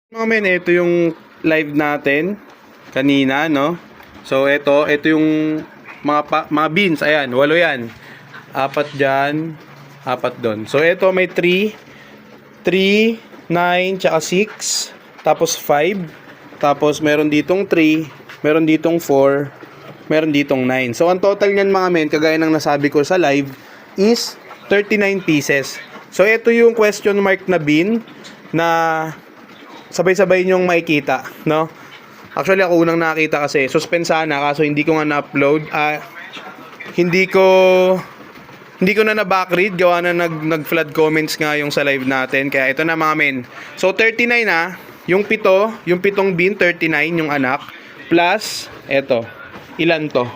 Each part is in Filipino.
Mga men, ito yung live natin kanina, no? So ito yung mga beans, ayan, 8 yan. 4 diyan, 4 doon. So ito may 3, 9, tsaka 6, tapos 5, tapos meron ditong 3, meron ditong 4, meron ditong 9. So ang total niyan mga men, kagaya ng nasabi ko sa live, is 39 pieces. So ito yung question mark na bean na sabay-sabay nyong makikita, no? Actually, ako unang nakita kasi suspensa na, kaso hindi ko nga na-upload. Hindi ko na na-backread, gawa na nag-flood comments nga yung sa live natin. Kaya ito na mga men. So 39 na, yung pitong bin, 39 yung anak, plus eto. Ilan to?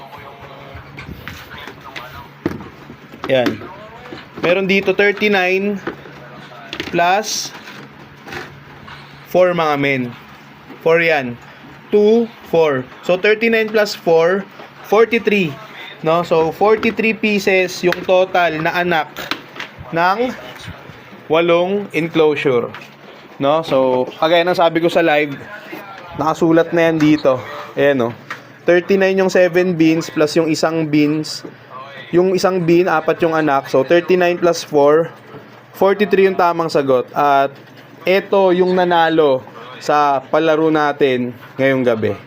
Yan. Meron dito 39 plus 4 mga men. 4 yan. 2, 4. So 39 plus 4, 43. No? So 43 pieces yung total na anak ng 8 enclosure. No? So kagaya ng sabi ko sa live, nakasulat na yan dito. Ayan, no? 39 yung 7 beans plus yung isang beans. Yung isang bean, 4 yung anak. So 39 plus 4, 43 yung tamang sagot. At ito yung nanalo sa palaro natin ngayong gabi.